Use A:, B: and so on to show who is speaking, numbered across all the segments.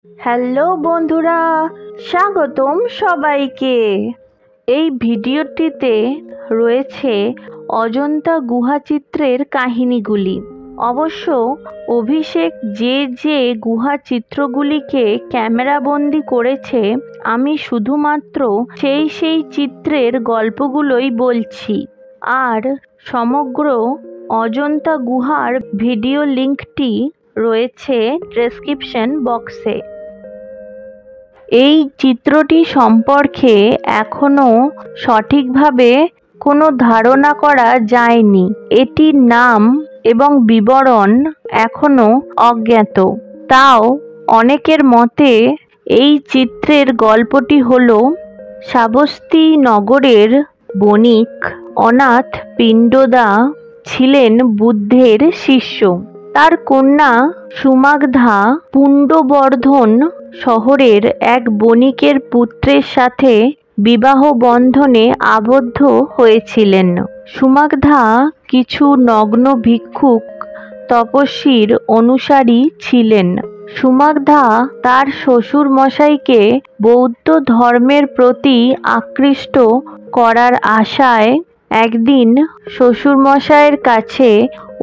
A: Hello বন্ধুরা, স্বাগতম সবাইকে। এই ভিডিওটিতে রয়েছে অজন্তা গুহা চিত্রের কাহিনীগুলি। অবশ্য অভিষেক যে গুহা চিত্রগুলিকে ক্যামেরাবন্দি করেছে, আমি শুধুমাত্র সেই চিত্রের গল্পগুলোই বলছি। আর সমগ্র অজন্তা গুহার ভিডিও লিঙ্কটি রয়েছে ডেসক্রিপশন বক্সে। এই চিত্রটি সম্পর্কে এখনো সঠিকভাবে কোনো ধারণা করা যায়নি। এটির নাম এবং বিবরণ এখনো অজ্ঞাত। তাও অনেকের মতে এই চিত্রের গল্পটি হল শ্রাবস্তী নগরের বণিক অনাথ পিণ্ডদা ছিলেন বুদ্ধের শিষ্য। তার কন্যা সুমাগধা পুণ্ডবর্ধন শহরের এক বণিকের পুত্রের সাথে বিবাহ বন্ধনে আবদ্ধ হয়েছিলেন। সুমাগধা কিছু নগ্ন ভিক্ষুক তপস্বীর অনুসারী ছিলেন। সুমাগধা তার শ্বশুর মশাইকে বৌদ্ধ ধর্মের প্রতি আকৃষ্ট করার আশায় একদিন শ্বশুরমশাইয়ের কাছে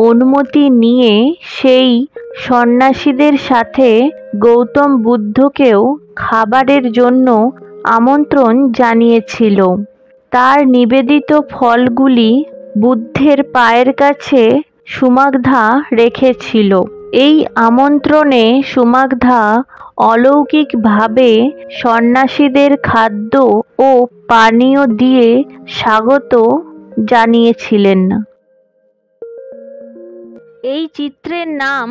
A: অনুমতি নিয়ে সেই সন্ন্যাসীদের সাথে গৌতম বুদ্ধকেও খাবারের জন্য আমন্ত্রণ জানিয়েছিল। তার নিবেদিত ফলগুলি বুদ্ধের পায়ের কাছে সুমাগধা রেখেছিল। এই আমন্ত্রণে সুমাগধা অলৌকিকভাবে সন্ন্যাসীদের খাদ্য ও পানীয় দিয়ে স্বাগত জানিয়েছিলেন। এই চিত্রের নাম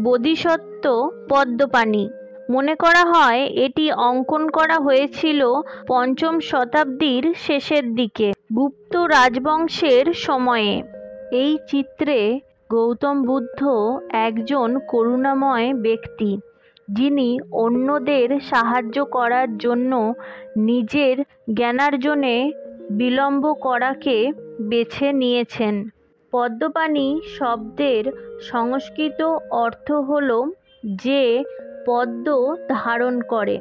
A: বোধিসত্ত্ব পদ্মপাণি। মনে করা হয় এটি অঙ্কন করা হয়েছিল ৫ম শতাব্দীর শেষের দিকে, গুপ্ত রাজবংশের সময়ে। এই চিত্রে গৌতম বুদ্ধ একজন করুণাময় ব্যক্তি, যিনি অন্যদের সাহায্য করার জন্য নিজের জ্ঞানার্জনে বিলম্ব করাকে বেছে নিয়েছেন। পদ্মপাণি শব্দের সংস্কৃত অর্থ হল যে পদ্ম ধারণ করে।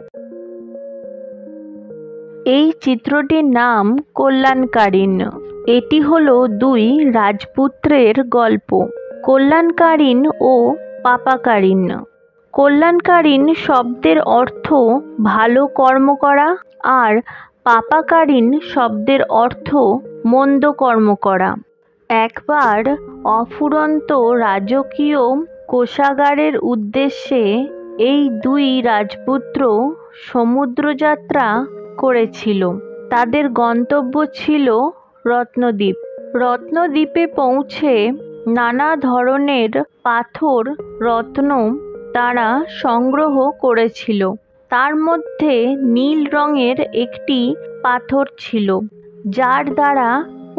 A: এই চিত্রটির নাম কল্যাণকারিণ। এটি হলো দুই রাজপুত্রের গল্প, কল্যাণকারিণ ও পাপাকারিণ। কল্যাণকারিণ শব্দের অর্থ ভালো কর্ম করা, আর পাপাকারিণ শব্দের অর্থ মন্দ কর্ম করা। একবার অফুরন্ত রাজকীয় কোষাগারের উদ্দেশ্যে এই দুই রাজপুত্র সমুদ্রযাত্রা করেছিল। তাদের গন্তব্য ছিল রত্নদ্বীপ। রত্নদ্বীপে পৌঁছে নানা ধরনের পাথর রত্ন তারা সংগ্রহ করেছিল। তার মধ্যে নীল রঙের একটি পাথর ছিল, যার দ্বারা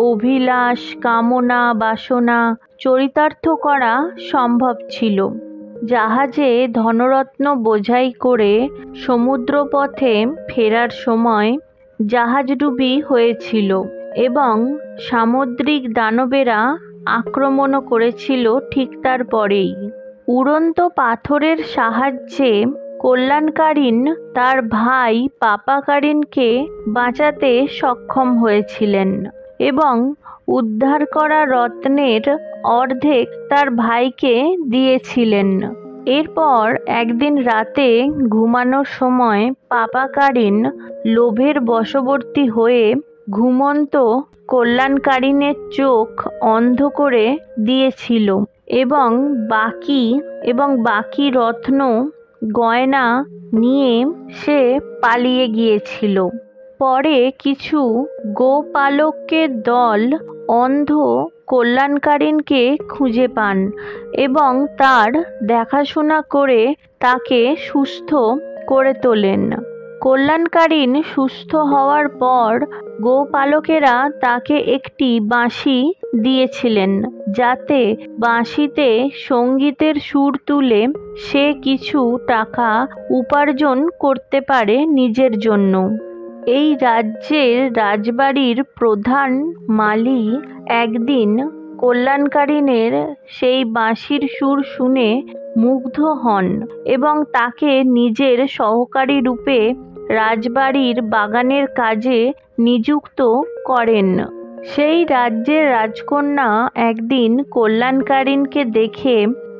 A: অভিলাষ, কামনা, বাসনা চরিতার্থ করা সম্ভব ছিল। জাহাজে ধনরত্ন বোঝাই করে সমুদ্রপথে ফেরার সময় জাহাজডুবি হয়েছিল এবং সামুদ্রিক দানবেরা আক্রমণও করেছিল ঠিক তার পরেই। উড়ন্ত পাথরের সাহায্যে কল্যাণকারিণ তার ভাই পাপাকারিণকে বাঁচাতে সক্ষম হয়েছিলেন এবং উদ্ধার করা রত্নের অর্ধেক তার ভাইকে দিয়েছিলেন। এরপর একদিন রাতে ঘুমানোর সময় পাপাকারিণ লোভের বশবর্তী হয়ে ঘুমন্ত কল্যাণকারিণের চোখ অন্ধ করে দিয়েছিল এবং বাকি রত্ন গয়না নিয়ে সে পালিয়ে গিয়েছিল। পরে কিছু গোপালকের দল অন্ধ কল্যাণকারিণকে খুঁজে পান এবং তার দেখাশোনা করে তাকে সুস্থ করে তোলেন। কল্যাণকারিণ সুস্থ হওয়ার পর গোপালকেরা তাকে একটি বাঁশি দিয়েছিলেন, যাতে বাঁশিতে সঙ্গীতের সুর তুলে সে কিছু টাকা উপার্জন করতে পারে নিজের জন্য। এই রাজ্যের রাজবাড়ির প্রধান মালি একদিন কল্যাণকারিণীর সেই বাঁশির সুর শুনে মুগ্ধ হন এবং তাকে নিজের সহকারী রূপে রাজবাড়ির বাগানের কাজে নিযুক্ত করেন। সেই রাজ্যের রাজকন্যা একদিন কল্যাণকারিণীকে দেখে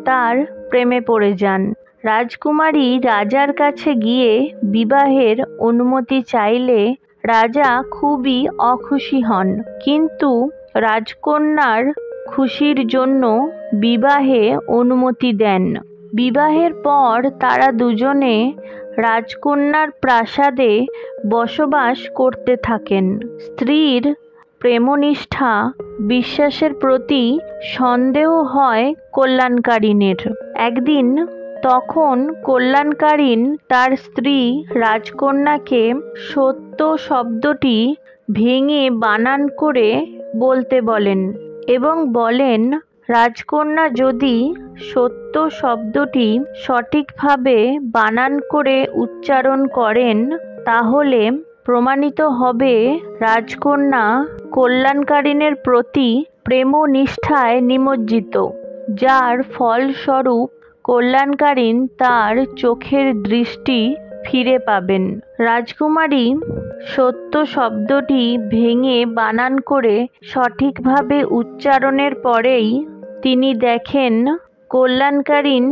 A: তার প্রেমে পড়ে যান। রাজকুমারী রাজার কাছে গিয়ে বিবাহের অনুমতি চাইলে রাজা খুবই অখুশি হন, কিন্তু রাজকন্যার খুশির জন্য বিবাহে অনুমতি দেন। বিবাহের পর তারা দুজনে রাজকন্যার প্রাসাদে বসবাস করতে থাকেন। স্ত্রীর প্রেমনিষ্ঠা বিশ্বাসের প্রতি সন্দেহ হয় কল্যাণকারিণীর। একদিন তখন কল্যাণকারিণ তার স্ত্রী রাজকন্যাকে সত্য শব্দটি ভেঙে বানান করে বলতে বলেন এবং বলেন, রাজকন্যা যদি সত্য শব্দটি সঠিকভাবে বানান করে উচ্চারণ করেন তাহলে প্রমাণিত হবে রাজকন্যা কল্যাণকারিণীর প্রতি প্রেমনিষ্ঠায় নিমজ্জিত, যার ফলস্বরূপ কল্যাণকারিণ তার চোখের দৃষ্টি ফিরে পাবেন। রাজকুমারী সত্য শব্দটি ভেঙে বানান করে সঠিকভাবে উচ্চারণের পরেই তিনি দেখেন কল্যাণকারিণ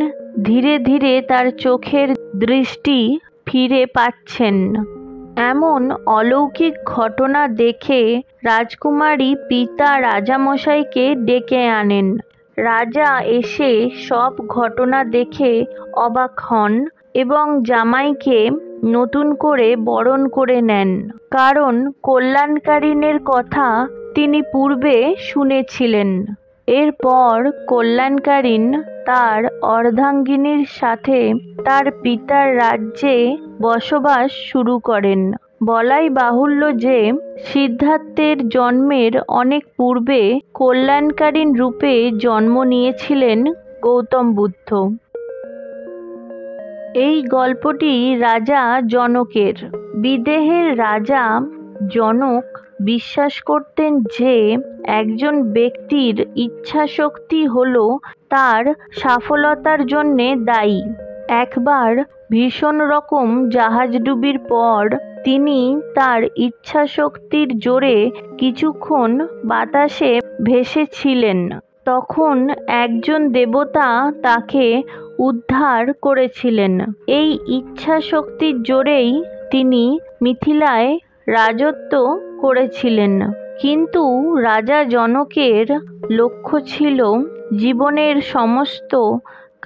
A: ধীরে ধীরে তার চোখের দৃষ্টি ফিরে পাচ্ছেন। এমন অলৌকিক ঘটনা দেখে রাজকুমারী পিতা রাজামশাইকে ডেকে আনেন। রাজা এসে সব ঘটনা দেখে অবাক হন এবং জামাইকে নতুন করে বরণ করে নেন, কারণ কল্যাণকারিণীর কথা তিনি পূর্বে শুনেছিলেন। এরপর কল্যাণকারিণ তার অর্ধাঙ্গিনীর সাথে তার পিতার রাজ্যে বসবাস শুরু করেন। বলাই বাহুল্য যে সিদ্ধার্থের জন্মের অনেক পূর্বে কল্যাণকারিণ রূপে জন্ম নিয়েছিলেন গৌতম বুদ্ধ। এই গল্পটি রাজা জনকের। বিদেহের রাজা জনক বিশ্বাস করতেন যে একজন ব্যক্তির ইচ্ছাশক্তি হলো তার সফলতার জন্যে দায়ী। একবার ভীষণ রকম জাহাজডুবির পর তিনি তার ইচ্ছাশক্তির জোরে কিছুক্ষণ বাতাসে ভেসেছিলেন। তখন একজন দেবতা তাকে উদ্ধার করেছিলেন। এই ইচ্ছাশক্তির জোরেই তিনি মিথিলায় রাজত্ব করেছিলেন। কিন্তু রাজা জনকের লক্ষ্য ছিল জীবনের সমস্ত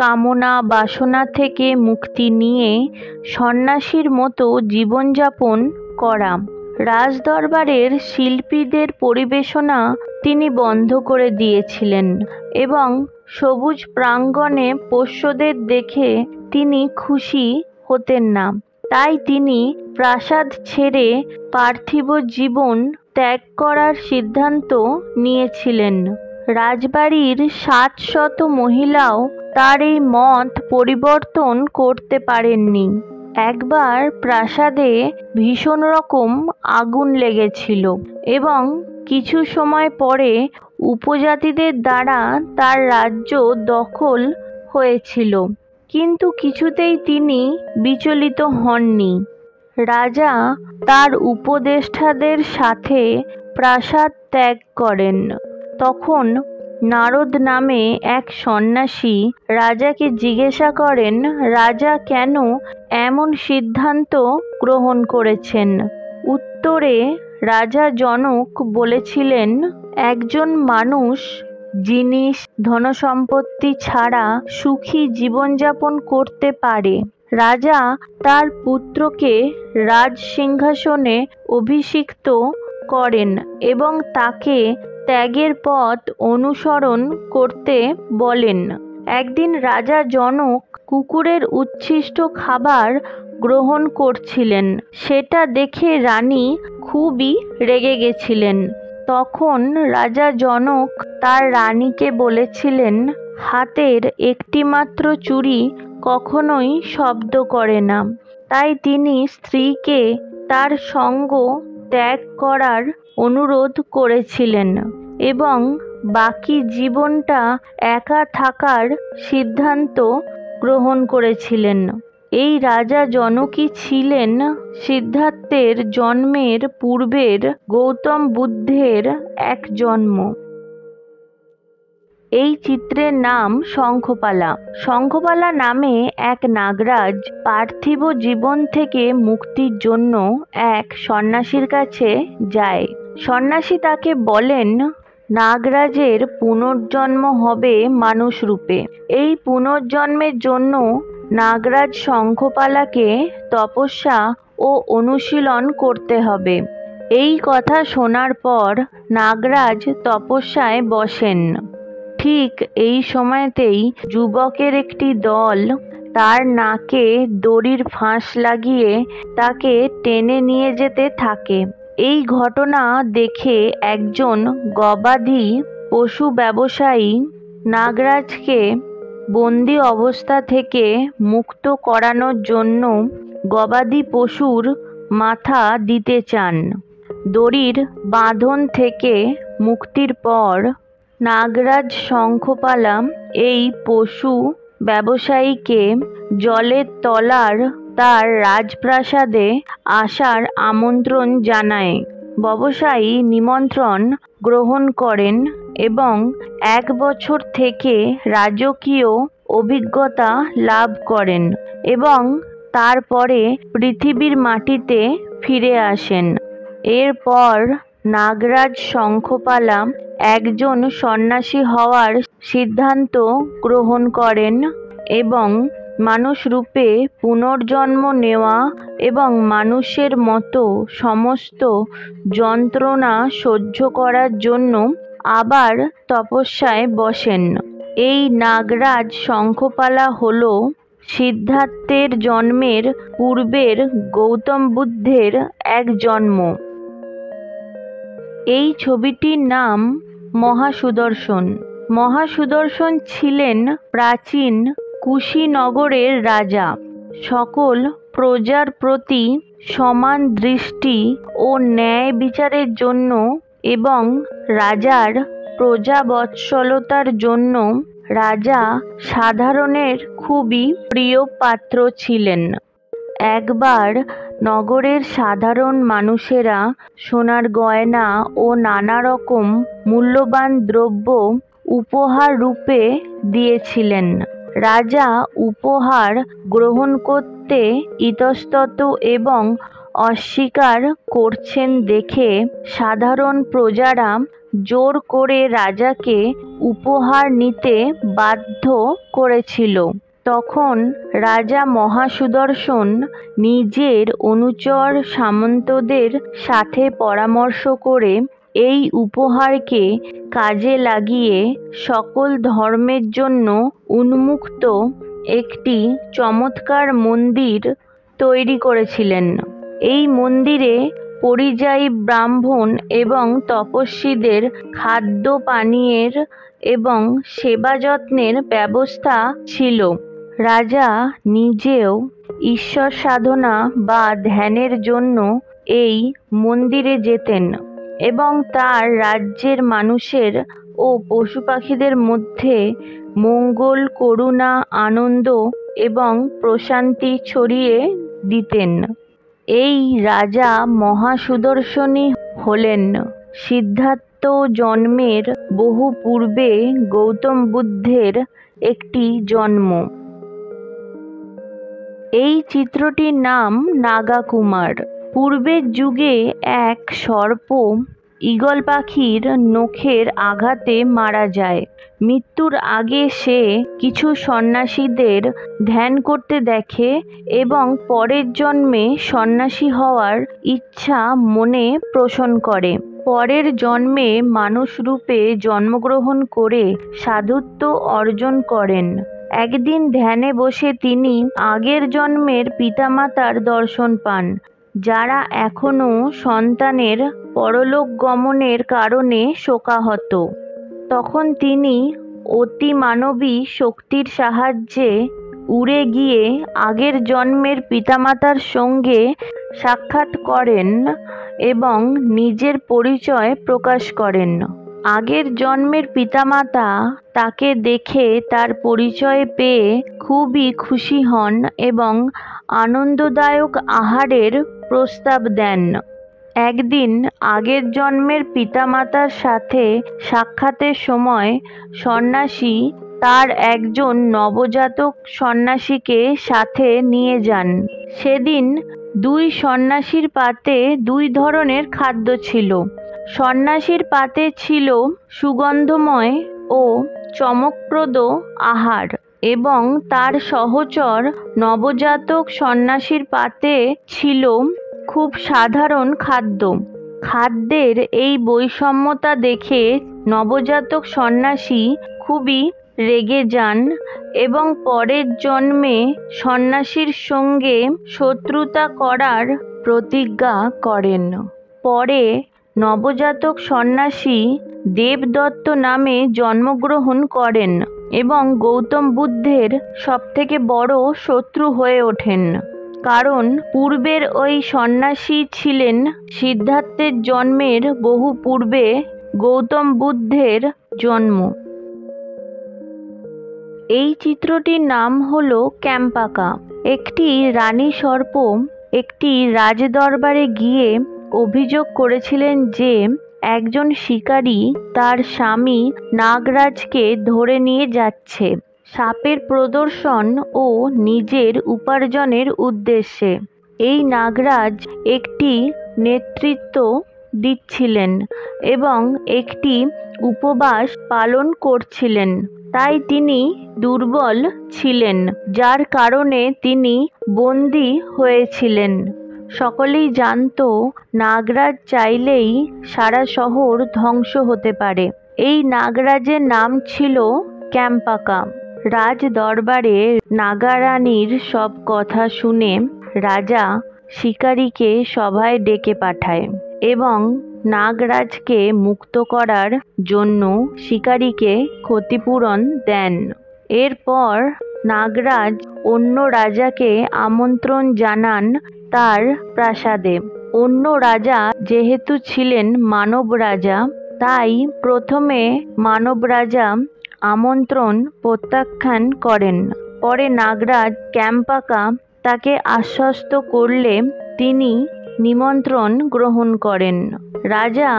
A: কামনা বাসনা থেকে মুক্তি নিয়ে সন্ন্যাসীর মতো জীবনযাপন করা। রাজদরবারের শিল্পীদের পরিবেশনা তিনি বন্ধ করে দিয়েছিলেন এবং সবুজ প্রাঙ্গণে পোষ্যদের দেখে তিনি খুশি হতেন না। তাই তিনি প্রাসাদ ছেড়ে পার্থিব জীবন ত্যাগ করার সিদ্ধান্ত নিয়েছিলেন। রাজবাড়ির 700 মহিলাও তার এই মত পরিবর্তন করতে পারেননি। একবার প্রাসাদে ভীষণ রকম আগুন লেগেছিল এবং কিছু সময় পরে উপজাতিদের দ্বারা তার রাজ্য দখল হয়েছিল, কিন্তু কিছুতেই তিনি বিচলিত হননি। রাজা তার উপদেষ্টাদের সাথে প্রাসাদ ত্যাগ করেন। তখন নারদ নামে এক সন্ন্যাসী রাজাকে জিজ্ঞাসা করেন, রাজা কেন এমন সিদ্ধান্ত গ্রহণ করেছেন? উত্তরে রাজা জনক বলেছিলেন, একজন মানুষ জিনিস ধনসম্পত্তি ছাড়া সুখী জীবনযাপন করতে পারে। রাজা তার পুত্রকে রাজ সিংহাসনে অভিষিক্ত করেন এবং তাকে ত্যাগের পথ অনুসরণ করতে বলেন। একদিন রাজা জনক কুকুরের উচ্ছিষ্ট খাবার গ্রহণ করছিলেন। সেটা দেখে রানী খুবই রেগে গেছিলেন। তখন রাজা জনক তার রানীকে বলেছিলেন, হাতের একটিমাত্র চুড়ি কখনোই শব্দ করে না। তাই তিনি স্ত্রীকে তার সঙ্গ ত্যাগ করার অনুরোধ করেছিলেন এবং বাকি জীবনটা একা থাকার সিদ্ধান্ত গ্রহণ করেছিলেন। এই রাজা জনকই ছিলেন সিদ্ধার্থের জন্মের পূর্বের গৌতম বুদ্ধের এক জন্ম। এই চিত্রের নাম শঙ্খপালা। শঙ্খপালা নামে এক নাগরাজ পার্থিব জীবন থেকে মুক্তির জন্য এক সন্ন্যাসীর কাছে যায়। সন্ন্যাসী তাকে বলেন, নাগরাজের পুনর্জন্ম হবে মানুষ রূপে। এই পুনর্জন্মের জন্য নাগরাজ শঙ্খপালাকে তপস্যা ও অনুশীলন করতে হবে। এই কথা শোনার পর নাগরাজ তপস্যায় বসেন। ঠিক এই সময়তেই যুবকের একটি দল তার নাকে দড়ির ফাঁস লাগিয়ে তাকে টেনে নিয়ে যেতে থাকে। এই ঘটনা দেখে একজন গবাদি পশু ব্যবসায়ী নাগরাজকে বন্দি অবস্থা থেকে মুক্ত করানোর জন্য গবাদি পশুর মাথা দিতে চান। দড়ির বাঁধন থেকে মুক্তির পর নাগরাজ শঙ্খপালা এই পশু ব্যবসায়ীকে জলের তলার তার রাজপ্রাসাদে আসার আমন্ত্রণ জানায়। ব্যবসায়ী নিমন্ত্রণ গ্রহণ করেন এবং 1 বছর থেকে রাজকীয় অভিজ্ঞতা লাভ করেন এবং তারপরে পৃথিবীর মাটিতে ফিরে আসেন। এরপর নাগরাজ শঙ্খপালা একজন সন্ন্যাসী হওয়ার সিদ্ধান্ত গ্রহণ করেন এবং মানুষ রূপে পুনর্জন্ম নেওয়া এবং মানুষের মতো সমস্ত যন্ত্রণা সহ্য করার জন্য আবার তপস্যায় বসেন। এই নাগরাজ শঙ্খপালা হল সিদ্ধার্থের জন্মের পূর্বের গৌতম বুদ্ধের এক জন্ম। এই ছবিটির নাম মহাসুদর্শন। মহাসুদর্শন ছিলেন প্রাচীন কুশীনগরের রাজা। সকল প্রজার প্রতি সমান দৃষ্টি ও ন্যায় বিচারের জন্য এবং রাজার প্রজাবৎসলতার জন্য রাজা সাধারণের খুবই প্রিয় পাত্র ছিলেন। একবার নগরের সাধারণ মানুষেরা সোনার গয়না ও নানা রকম মূল্যবান দ্রব্য উপহার রূপে দিয়েছিলেন। রাজা উপহার গ্রহণ করতে ইতস্তত এবং অস্বীকার করছেন দেখে সাধারণ প্রজারা জোর করে রাজাকে উপহার নিতে বাধ্য করেছিল। তখন রাজা মহাসুদর্শন নিজের অনুচর সামন্তদের সাথে পরামর্শ করে এই উপহারকে কাজে লাগিয়ে সকল ধর্মের জন্য উন্মুক্ত একটি চমৎকার মন্দির তৈরি করেছিলেন। এই মন্দিরে পরিযায়ী ব্রাহ্মণ এবং তপস্বীদের খাদ্য পানীয়ের এবং সেবা যত্নের ব্যবস্থা ছিল। রাজা নিজেও ঈশ্বর সাধনা বা ধ্যানের জন্য এই মন্দিরে যেতেন এবং তার রাজ্যের মানুষের ও পশু পাখিদের মধ্যে মঙ্গল, করুণা, আনন্দ এবং প্রশান্তি ছড়িয়ে দিতেন। এই রাজা মহাসুদর্শনই হলেন সিদ্ধার্থ জন্মের বহু পূর্বে গৌতম বুদ্ধের একটি জন্ম। এই চিত্রটির নাম নাগাকুমার। পূর্বের যুগে এক সর্প ঈগল পাখির নখের আঘাতে মারা যায়। মৃত্যুর আগে সে কিছু সন্ন্যাসীদের ধ্যান করতে দেখে এবং পরের জন্মে সন্ন্যাসী হওয়ার ইচ্ছা মনে পোষণ করে। পরের জন্মে মানুষ রূপে জন্মগ্রহণ করে সাধুত্ব অর্জন করেন। একদিন ধ্যানে বসে তিনি আগের জন্মের পিতামাতার দর্শন পান, যারা এখনো সন্তানের পরলোক গমনের কারণে শোকাহত। তখন তিনি অতিমানবী শক্তির সাহায্যে উড়ে গিয়ে আগের জন্মের পিতামাতার সঙ্গে সাক্ষাৎ করেন এবং নিজের পরিচয় প্রকাশ করেন। আগের জন্মের পিতামাতা তাকে দেখে তার পরিচয় পেয়ে খুবই খুশি হন এবং আনন্দদায়ক আহারের প্রস্তাব দেন। একদিন আগের জন্মের পিতামাতার সাথে সাক্ষাতের সময় সন্ন্যাসী তার একজন নবজাতক সন্ন্যাসীকে সাথে নিয়ে যান। সেদিন দুই সন্ন্যাসীর পাতে দুই ধরনের খাদ্য ছিল। সন্ন্যাসীর পাতে ছিল সুগন্ধময় ও চমকপ্রদ আহার এবং তার সহচর নবজাতক সন্ন্যাসীর পাতে ছিল খুব সাধারণ খাদ্য। খাদ্যের এই বৈষম্যতা দেখে নবজাতক সন্ন্যাসী খুবই রেগে যান এবং পরের জন্মে সন্ন্যাসীর সঙ্গে শত্রুতা করার প্রতিজ্ঞা করেন। পরে নবজাতক সন্ন্যাসী দেবদত্ত নামে জন্মগ্রহণ করেন এবং গৌতম বুদ্ধের সবথেকে বড় শত্রু হয়ে ওঠেন, কারণ পূর্বের ওই সন্ন্যাসী ছিলেন সিদ্ধার্থের জন্মের বহু পূর্বে গৌতম বুদ্ধের জন্ম। এই চিত্রটির নাম হলো ক্যাম্পাকা। একটি রানী সর্প একটি রাজদরবারে গিয়ে অভিযোগ করেছিলেন যে একজন শিকারী তার স্বামী নাগরাজকে ধরে নিয়ে যাচ্ছে সাপের প্রদর্শন ও নিজের উপার্জনের উদ্দেশ্যে। এই নাগরাজ একটি নেতৃত্ব দিচ্ছিলেন এবং একটি উপবাস পালন করছিলেন, তাই তিনি দুর্বল ছিলেন, যার কারণে তিনি বন্দী হয়েছিলেন। সকলেই জানত নাগরাজ চাইলেই সারা শহর ধ্বংস হতে পারে। এই নাগরাজের নাম ছিল ক্যাম্পাকা। রাজ দরবারে নাগারানীর সব কথা শুনে রাজা শিকারীকে সভায় ডেকে পাঠায় এবং নাগরাজকে মুক্ত করার জন্য শিকারীকে ক্ষতিপূরণ দেন। এরপর নাগরাজ অন্য রাজাকে আমন্ত্রণ জানান তার প্রাসাদে। অন্য রাজা যেহেতু ছিলেন মানব রাজা, তাই প্রথমে মানব রাজা আমন্ত্রণ প্রত্যাখ্যান করেন। পরে নাগরাজ ক্যাম্পাকা তাকে আশ্বস্ত করলে তিনি নিমন্ত্রণ গ্রহণ করেন। রাজা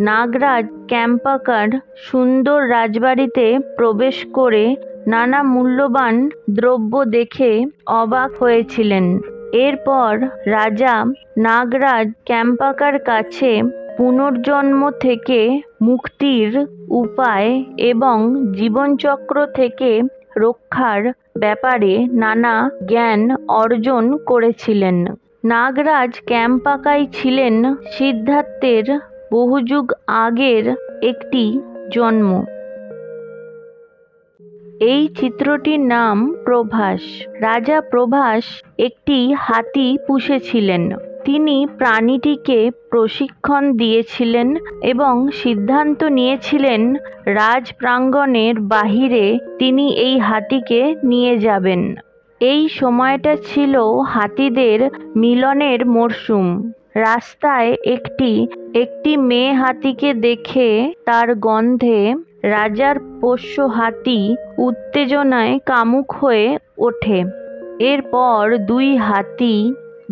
A: নাগরাজ ক্যাম্পাকার সুন্দর রাজবাড়িতে প্রবেশ করে নানা মূল্যবান দ্রব্য দেখে অবাক হয়েছিলেন। এরপর রাজা নাগরাজ ক্যাম্পাকার কাছে পুনর্জন্ম থেকে মুক্তির উপায় এবং জীবনচক্র থেকে রক্ষার ব্যাপারে নানা জ্ঞান অর্জন করেছিলেন। নাগরাজ ক্যাম্পাকাই ছিলেন সিদ্ধার্থের বহুযুগ আগের একটি জন্ম। এই চিত্রটির নাম প্রভাস। রাজা প্রভাস একটি হাতি পুষেছিলেন। তিনি প্রাণীটিকে প্রশিক্ষণ দিয়েছিলেন এবং সিদ্ধান্ত নিয়েছিলেন রাজ প্রাঙ্গণের বাহিরে তিনি এই হাতিকে নিয়ে যাবেন। এই সময়টা ছিল হাতিদের মিলনের মরশুম। রাস্তায় একটি মেয়ে হাতিকে দেখে তার গন্ধে রাজার পোষ্য হাতি উত্তেজনায় কামুক হয়ে ওঠে। এরপর দুই হাতি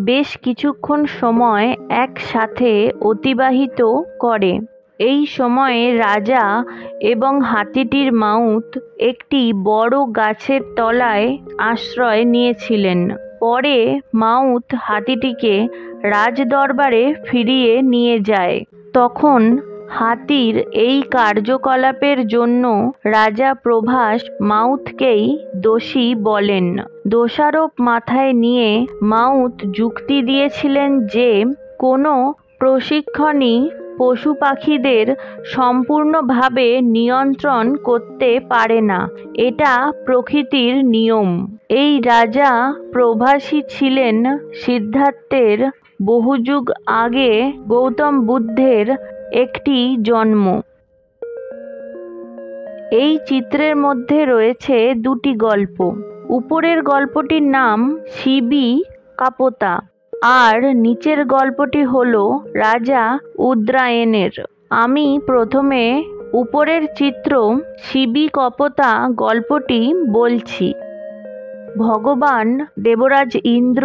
A: বেশ কিছুক্ষণ সময় একসাথে অতিবাহিত করে। এই সময়ে রাজা এবং হাতিটির মাউথ একটি বড় গাছের তলায় আশ্রয় নিয়েছিলেন। পরে মাউথ হাতিটিকে রাজদরবারে ফিরিয়ে নিয়ে যায়। তখন হাতির এই কার্যকলাপের জন্য রাজা প্রভাস মাউথকেই দোষী বলেন। দোষারোপ মাথায় নিয়ে মাউথ যুক্তি দিয়েছিলেন যে কোনো প্রশিক্ষণই পশু পাখিদের সম্পূর্ণভাবে নিয়ন্ত্রণ করতে পারে না, এটা প্রকৃতির নিয়ম। এই রাজা প্রভাসই ছিলেন সিদ্ধার্থের বহুযুগ আগে গৌতম বুদ্ধের একটি জন্ম। এই চিত্রের মধ্যে রয়েছে দুটি গল্প। উপরের গল্পটির নাম শিবি কাপোতা আর নিচের গল্পটি হলো রাজা উদরায়নের। আমি প্রথমে উপরের চিত্র শিবি কপোতা গল্পটি বলছি। ভগবান দেবরাজ ইন্দ্র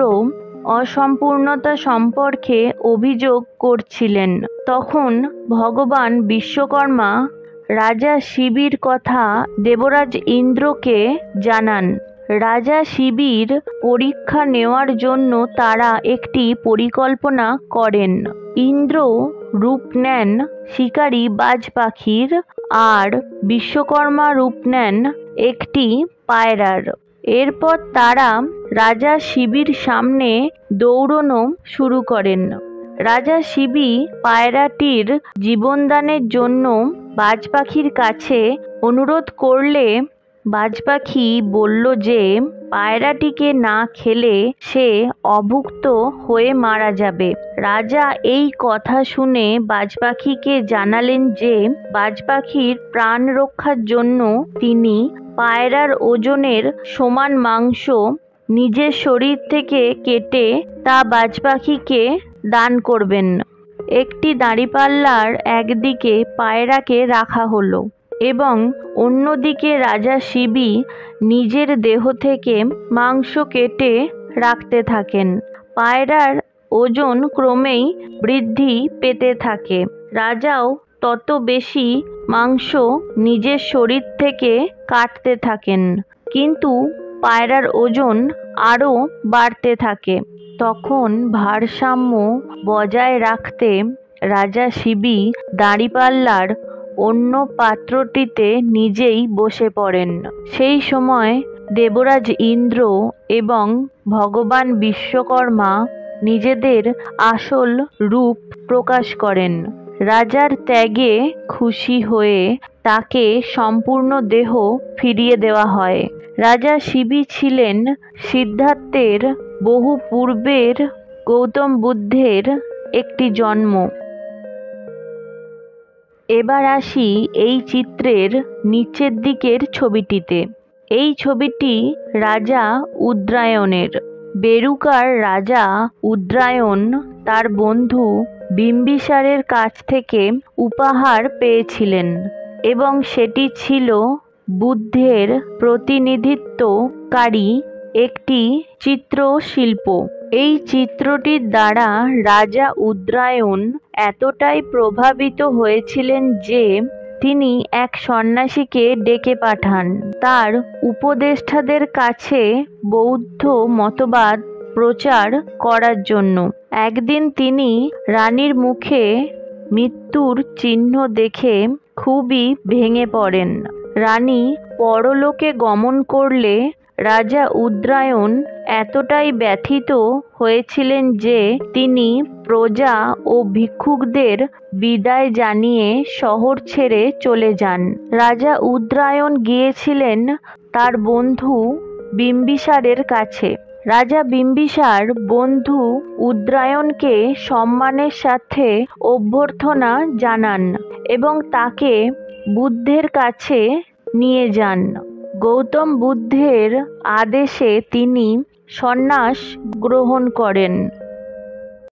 A: অসম্পূর্ণতা সম্পর্কে অভিযোগ করছিলেন। তখন ভগবান বিশ্বকর্মা রাজা শিবির কথা দেবরাজ ইন্দ্রকে জানান। রাজা শিবির পরীক্ষা নেওয়ার জন্য তারা একটি পরিকল্পনা করেন। ইন্দ্র রূপ নেন শিকারী বাজ পাখির, আর বিশ্বকর্মা রূপ নেন একটি পায়রার। এরপর তারা রাজা শিবির সামনে দৌড়নো শুরু করেন। রাজা শিবি পায়রাটির জীবনদানের জন্য বাজ পাখির কাছে অনুরোধ করলে বাজ পাখি বলল যে পায়রাটিকে না খেলে সে অভুক্ত হয়ে মারা যাবে। রাজা এই কথা শুনে বাজ পাখিকে জানালেন যে বাজ পাখির প্রাণ রক্ষার জন্য তিনি পায়রার ওজনের সমান মাংস নিজের শরীর থেকে কেটে তা বাজ পাখিকে দান করবেন। একটি দাঁড়িপাল্লার একদিকে পায়রাকে রাখা হলো এবং অন্যদিকে রাজা শিবি নিজের দেহ থেকে মাংস কেটে রাখতে থাকেন। পায়রার ওজন ক্রমেই বৃদ্ধি পেতে থাকে। রাজাও তত বেশি মাংস নিজের শরীর থেকে কাটতে থাকেন, কিন্তু পায়রার ওজন আরও বাড়তে থাকে। তখন ভারসাম্য বজায় রাখতে রাজা শিবি দাঁড়িপাল্লার অন্য পাত্রটিতে নিজেই বসে পড়েন। সেই সময় দেবরাজ ইন্দ্র এবং ভগবান বিশ্বকর্মা নিজেদের আসল রূপ প্রকাশ করেন। রাজার ত্যাগে খুশি হয়ে তাকে সম্পূর্ণ দেহ ফিরিয়ে দেওয়া হয়। রাজা শিবি ছিলেন সিদ্ধার্থের বহু পূর্বের গৌতম বুদ্ধের একটি জন্ম। এবার আসি এই চিত্রের নিচের দিকের ছবিটিতে। এই ছবিটি রাজা উদ্রায়ণের। বেরুকার রাজা উদ্রায়ণ তার বন্ধু বিম্বিসারের কাছ থেকে উপহার পেয়েছিলেন এবং সেটি ছিল বুদ্ধের প্রতিনিধিত্বকারী একটি চিত্রশিল্প। এই চিত্রটির দ্বারা রাজা উদ্রায়ণ এতটাই প্রভাবিত হয়েছিলেন যে তিনি এক সন্ন্যাসীকে ডেকে পাঠান তার উপদেষ্টাদের কাছে বৌদ্ধ মতবাদ প্রচার করার জন্য। একদিন তিনি রানীর মুখে মৃত্যুর চিহ্ন দেখে খুবই ভেঙে পড়েন। রানী পরলোকে গমন করলে রাজা উদ্রায়ণ এতটাই ব্যথিত হয়েছিলেন যে তিনি প্রজা ও ভিক্ষুকদের বিদায় জানিয়ে শহর ছেড়ে চলে যান। রাজা উদ্রায়ণ গিয়েছিলেন তার বন্ধু বিম্বিসারের কাছে। রাজা বিম্বিসার বন্ধু উদ্রায়ণকে সম্মানের সাথে অভ্যর্থনা জানান এবং তাকে বুদ্ধের কাছে নিয়ে যান। গৌতম বুদ্ধের আদেশে তিনি সন্ন্যাস গ্রহণ করেন।